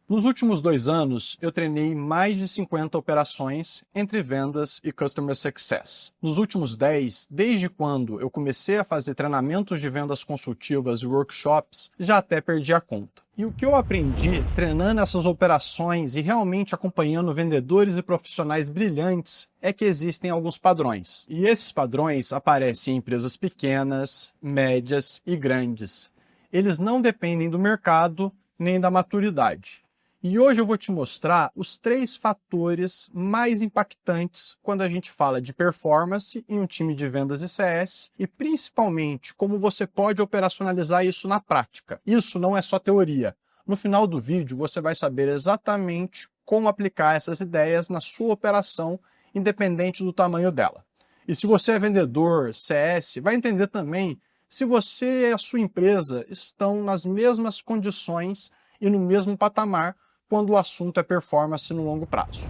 Nos últimos 2 anos, eu treinei mais de 50 operações entre vendas e Customer Success. Nos últimos 10, desde quando eu comecei a fazer treinamentos de vendas consultivas e workshops, já até perdi a conta. E o que eu aprendi treinando essas operações e realmente acompanhando vendedores e profissionais brilhantes é que existem alguns padrões. E esses padrões aparecem em empresas pequenas, médias e grandes. Eles não dependem do mercado nem da maturidade. E hoje eu vou te mostrar os 3 fatores mais impactantes quando a gente fala de performance em um time de vendas e CS e principalmente como você pode operacionalizar isso na prática. Isso não é só teoria. No final do vídeo você vai saber exatamente como aplicar essas ideias na sua operação, independente do tamanho dela. E se você é vendedor, CS, vai entender também se você e a sua empresa estão nas mesmas condições e no mesmo patamar quando o assunto é performance no longo prazo.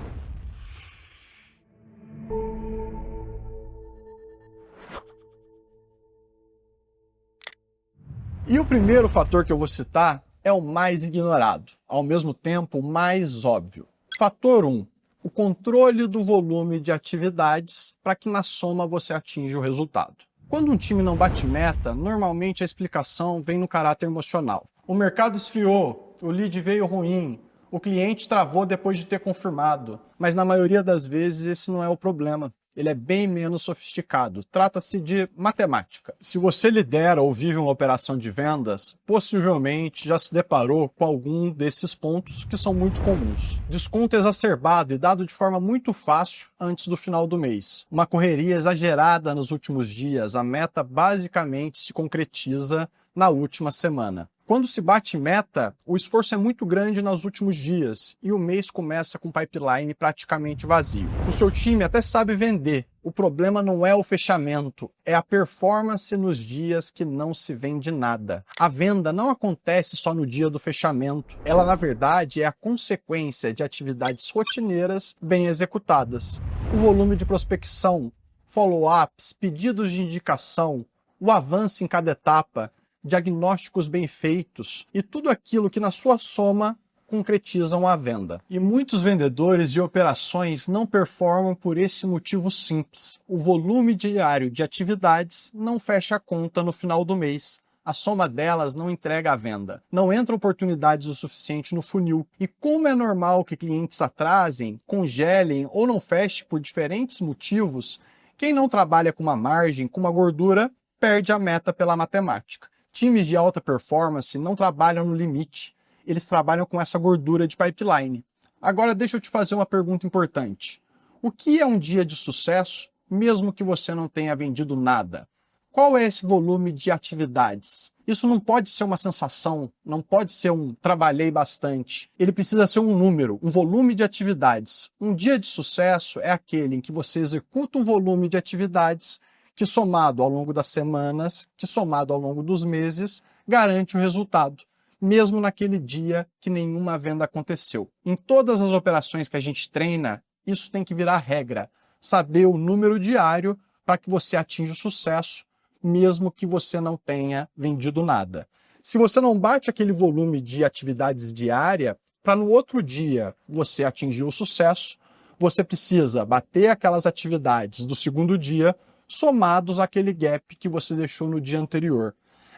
E o primeiro fator que eu vou citar é o mais ignorado, ao mesmo tempo o mais óbvio. Fator 1. O controle do volume de atividades para que na soma você atinja o resultado. Quando um time não bate meta, normalmente a explicação vem no caráter emocional. O mercado esfriou, o lead veio ruim, o cliente travou depois de ter confirmado, mas na maioria das vezes esse não é o problema. Ele é bem menos sofisticado. Trata-se de matemática. Se você lidera ou vive uma operação de vendas, possivelmente já se deparou com algum desses pontos que são muito comuns. Desconto exacerbado e dado de forma muito fácil antes do final do mês. Uma correria exagerada nos últimos dias. A meta basicamente se concretiza na última semana. Quando se bate meta, o esforço é muito grande nos últimos dias e o mês começa com pipeline praticamente vazio. O seu time até sabe vender, o problema não é o fechamento, é a performance nos dias que não se vende nada. A venda não acontece só no dia do fechamento, ela na verdade é a consequência de atividades rotineiras bem executadas. O volume de prospecção, follow-ups, pedidos de indicação, o avanço em cada etapa, diagnósticos bem feitos e tudo aquilo que na sua soma concretizam a venda. E muitos vendedores e operações não performam por esse motivo simples. O volume diário de atividades não fecha a conta no final do mês. A soma delas não entrega a venda. Não entra oportunidades o suficiente no funil. E como é normal que clientes atrasem, congelem ou não fechem por diferentes motivos, quem não trabalha com uma margem, com uma gordura, perde a meta pela matemática. Times de alta performance não trabalham no limite, eles trabalham com essa gordura de pipeline. Agora deixa eu te fazer uma pergunta importante. O que é um dia de sucesso, mesmo que você não tenha vendido nada? Qual é esse volume de atividades? Isso não pode ser uma sensação, não pode ser um trabalhei bastante. Ele precisa ser um número, um volume de atividades. Um dia de sucesso é aquele em que você executa um volume de atividades que somado ao longo das semanas, que somado ao longo dos meses, garante o resultado, mesmo naquele dia que nenhuma venda aconteceu. Em todas as operações que a gente treina, isso tem que virar regra. Saber o número diário para que você atinja o sucesso, mesmo que você não tenha vendido nada. Se você não bate aquele volume de atividades diária, para no outro dia você atingir o sucesso, você precisa bater aquelas atividades do segundo dia, somados àquele gap que você deixou no dia anterior.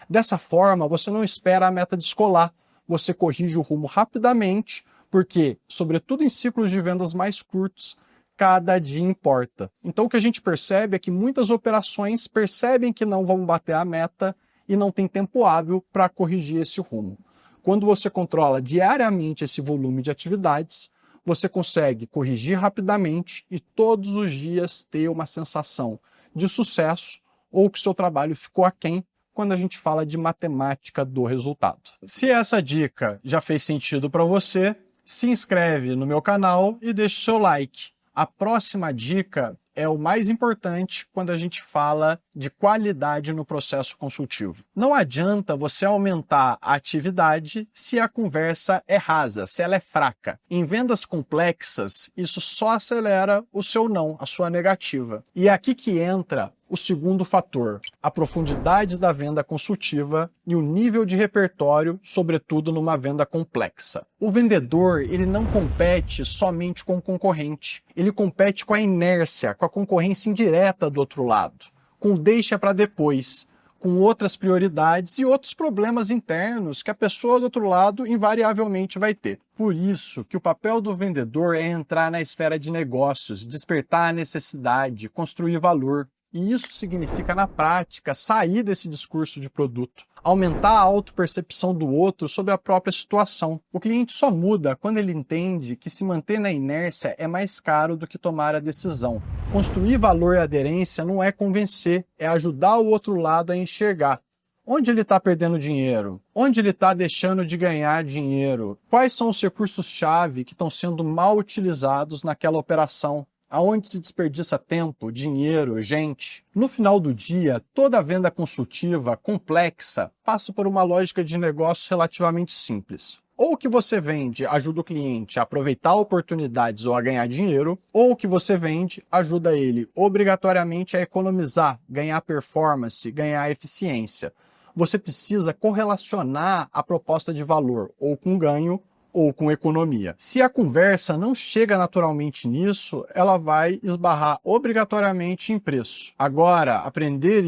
Dessa forma, você não espera a meta descolar, você corrige o rumo rapidamente, porque, sobretudo em ciclos de vendas mais curtos, cada dia importa. Então o que a gente percebe é que muitas operações percebem que não vão bater a meta e não tem tempo hábil para corrigir esse rumo. Quando você controla diariamente esse volume de atividades, você consegue corrigir rapidamente e todos os dias ter uma sensação de sucesso ou que seu trabalho ficou aquém quando a gente fala de matemática do resultado. Se essa dica já fez sentido para você, se inscreve no meu canal e deixa o seu like. A próxima dica é o mais importante quando a gente fala de qualidade no processo consultivo. Não adianta você aumentar a atividade se a conversa é rasa, se ela é fraca. Em vendas complexas, isso só acelera o seu não, a sua negativa. E é aqui que entra o segundo fator, a profundidade da venda consultiva e o nível de repertório, sobretudo numa venda complexa. O vendedor, ele não compete somente com o concorrente, ele compete com a inércia, com a concorrência indireta do outro lado, com o deixa para depois, com outras prioridades e outros problemas internos que a pessoa do outro lado invariavelmente vai ter. Por isso que o papel do vendedor é entrar na esfera de negócios, despertar a necessidade, construir valor. E isso significa, na prática, sair desse discurso de produto, aumentar a autopercepção do outro sobre a própria situação. O cliente só muda quando ele entende que se manter na inércia é mais caro do que tomar a decisão. Construir valor e aderência não é convencer, é ajudar o outro lado a enxergar. Onde ele está perdendo dinheiro? Onde ele está deixando de ganhar dinheiro? Quais são os recursos-chave que estão sendo mal utilizados naquela operação? Aonde se desperdiça tempo, dinheiro, gente? No final do dia, toda venda consultiva complexa passa por uma lógica de negócio relativamente simples. Ou o que você vende ajuda o cliente a aproveitar oportunidades ou a ganhar dinheiro, ou o que você vende ajuda ele obrigatoriamente a economizar, ganhar performance, ganhar eficiência. Você precisa correlacionar a proposta de valor ou com ganho ou com economia. Se a conversa não chega naturalmente nisso, ela vai esbarrar obrigatoriamente em preço. Agora, aprender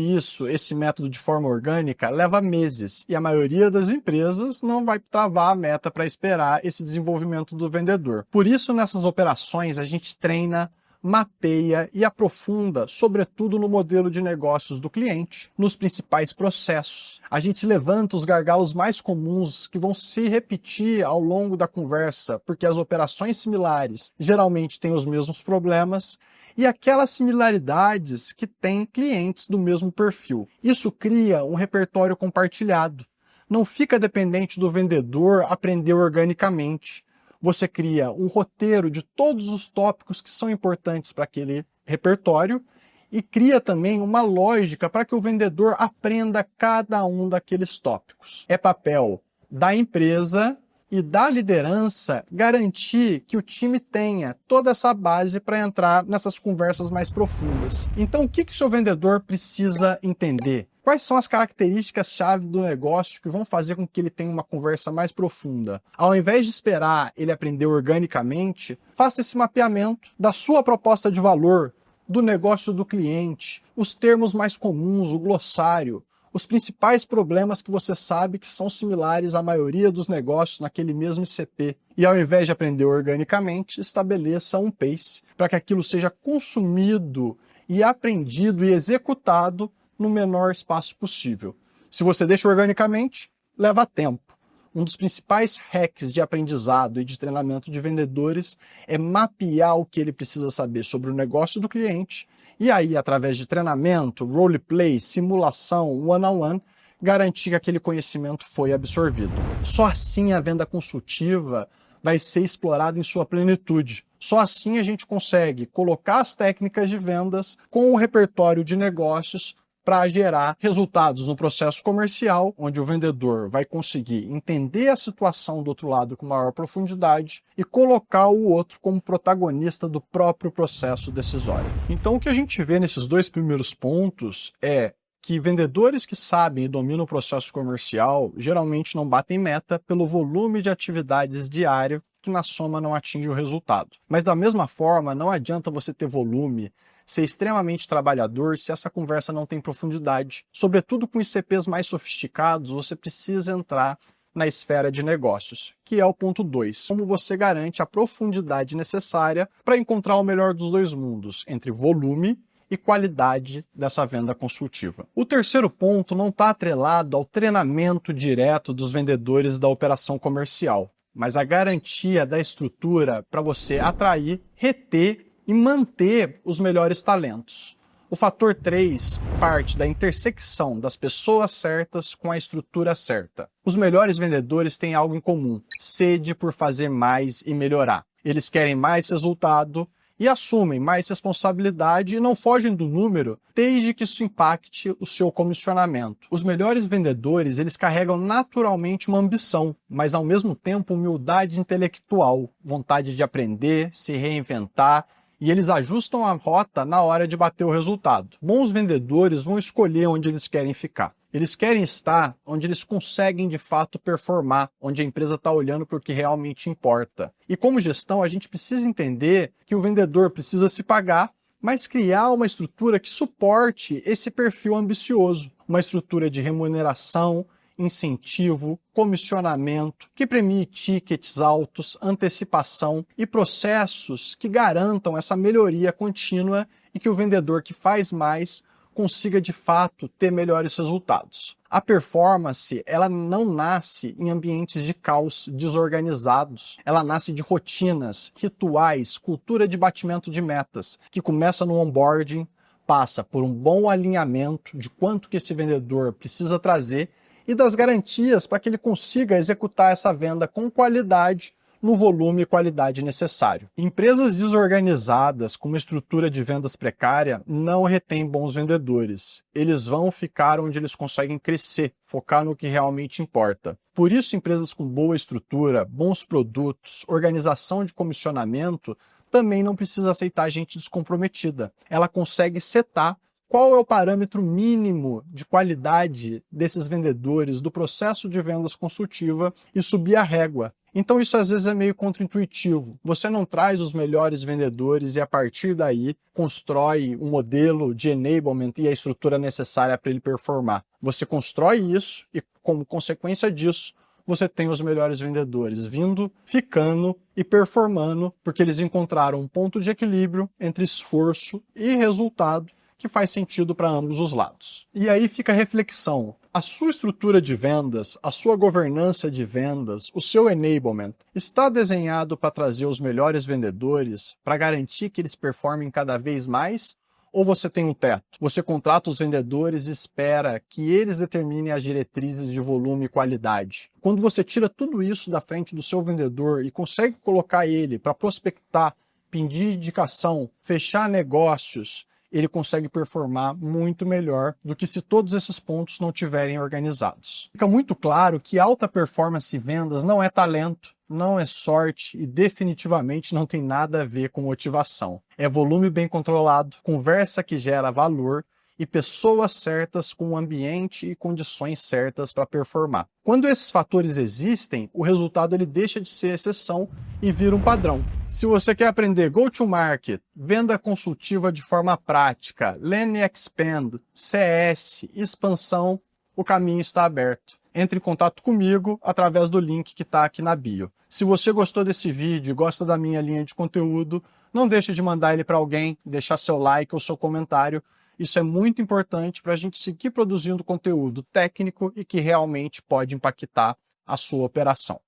esse método de forma orgânica, leva meses, e a maioria das empresas não vai travar a meta para esperar esse desenvolvimento do vendedor. Por isso, nessas operações, a gente treina, mapeia e aprofunda, sobretudo no modelo de negócios do cliente, nos principais processos. A gente levanta os gargalos mais comuns que vão se repetir ao longo da conversa, porque as operações similares geralmente têm os mesmos problemas, e aquelas similaridades que têm clientes do mesmo perfil. Isso cria um repertório compartilhado. Não fica dependente do vendedor aprender organicamente. Você cria um roteiro de todos os tópicos que são importantes para aquele repertório e cria também uma lógica para que o vendedor aprenda cada um daqueles tópicos. É papel da empresa e da liderança garantir que o time tenha toda essa base para entrar nessas conversas mais profundas. Então, o que o seu vendedor precisa entender? Quais são as características-chave do negócio que vão fazer com que ele tenha uma conversa mais profunda? Ao invés de esperar ele aprender organicamente, faça esse mapeamento da sua proposta de valor, do negócio do cliente, os termos mais comuns, o glossário, os principais problemas que você sabe que são similares à maioria dos negócios naquele mesmo ICP. E ao invés de aprender organicamente, estabeleça um pace para que aquilo seja consumido e aprendido e executado no menor espaço possível. Se você deixa organicamente, leva tempo. Um dos principais hacks de aprendizado e de treinamento de vendedores é mapear o que ele precisa saber sobre o negócio do cliente e aí, através de treinamento, roleplay, simulação, one-on-one, garantir que aquele conhecimento foi absorvido. Só assim a venda consultiva vai ser explorada em sua plenitude. Só assim a gente consegue colocar as técnicas de vendas com o repertório de negócios para gerar resultados no processo comercial, onde o vendedor vai conseguir entender a situação do outro lado com maior profundidade e colocar o outro como protagonista do próprio processo decisório. Então, o que a gente vê nesses dois primeiros pontos é que vendedores que sabem e dominam o processo comercial geralmente não batem meta pelo volume de atividades diário que na soma não atinge o resultado. Mas da mesma forma, não adianta você ter volume, ser extremamente trabalhador se essa conversa não tem profundidade. Sobretudo com ICPs mais sofisticados, você precisa entrar na esfera de negócios, que é o ponto 2. Como você garante a profundidade necessária para encontrar o melhor dos dois mundos, entre volume e qualidade dessa venda consultiva. O terceiro ponto não está atrelado ao treinamento direto dos vendedores da operação comercial, mas a garantia da estrutura para você atrair, reter e manter os melhores talentos. O fator 3 parte da intersecção das pessoas certas com a estrutura certa. Os melhores vendedores têm algo em comum: sede por fazer mais e melhorar. Eles querem mais resultado e assumem mais responsabilidade e não fogem do número, desde que isso impacte o seu comissionamento. Os melhores vendedores, eles carregam naturalmente uma ambição, mas ao mesmo tempo humildade intelectual, vontade de aprender, se reinventar e eles ajustam a rota na hora de bater o resultado. Bons vendedores vão escolher onde eles querem ficar. Eles querem estar onde eles conseguem de fato performar, onde a empresa está olhando para o que realmente importa. E como gestão, a gente precisa entender que o vendedor precisa se pagar, mas criar uma estrutura que suporte esse perfil ambicioso. Uma estrutura de remuneração, incentivo, comissionamento, que premie tickets altos, antecipação e processos que garantam essa melhoria contínua e que o vendedor que faz mais consiga de fato ter melhores resultados. A performance, ela não nasce em ambientes de caos desorganizados. Ela nasce de rotinas, rituais, cultura de batimento de metas, que começa no onboarding, passa por um bom alinhamento de quanto que esse vendedor precisa trazer e das garantias para que ele consiga executar essa venda com qualidade, no volume e qualidade necessário. Empresas desorganizadas com uma estrutura de vendas precária não retêm bons vendedores. Eles vão ficar onde eles conseguem crescer, focar no que realmente importa. Por isso, empresas com boa estrutura, bons produtos, organização de comissionamento, também não precisa aceitar gente descomprometida. Ela consegue setar qual é o parâmetro mínimo de qualidade desses vendedores, do processo de vendas consultiva e subir a régua. Então isso às vezes é meio contraintuitivo. Você não traz os melhores vendedores e a partir daí constrói um modelo de enablement e a estrutura necessária para ele performar. Você constrói isso e como consequência disso, você tem os melhores vendedores vindo, ficando e performando porque eles encontraram um ponto de equilíbrio entre esforço e resultado que faz sentido para ambos os lados. E aí fica a reflexão. A sua estrutura de vendas, a sua governança de vendas, o seu enablement, está desenhado para trazer os melhores vendedores, para garantir que eles performem cada vez mais? Ou você tem um teto? Você contrata os vendedores e espera que eles determinem as diretrizes de volume e qualidade. Quando você tira tudo isso da frente do seu vendedor e consegue colocar ele para prospectar, pedir indicação, fechar negócios, ele consegue performar muito melhor do que se todos esses pontos não estiverem organizados. Fica muito claro que alta performance em vendas não é talento, não é sorte e definitivamente não tem nada a ver com motivação. É volume bem controlado, conversa que gera valor e pessoas certas com o ambiente e condições certas para performar. Quando esses fatores existem, o resultado ele deixa de ser exceção e vira um padrão. Se você quer aprender go-to-market, venda consultiva de forma prática, land and expand, CS, expansão, o caminho está aberto. Entre em contato comigo através do link que está aqui na bio. Se você gostou desse vídeo e gosta da minha linha de conteúdo, não deixe de mandar ele para alguém, deixar seu like ou seu comentário. Isso é muito importante para a gente seguir produzindo conteúdo técnico e que realmente pode impactar a sua operação.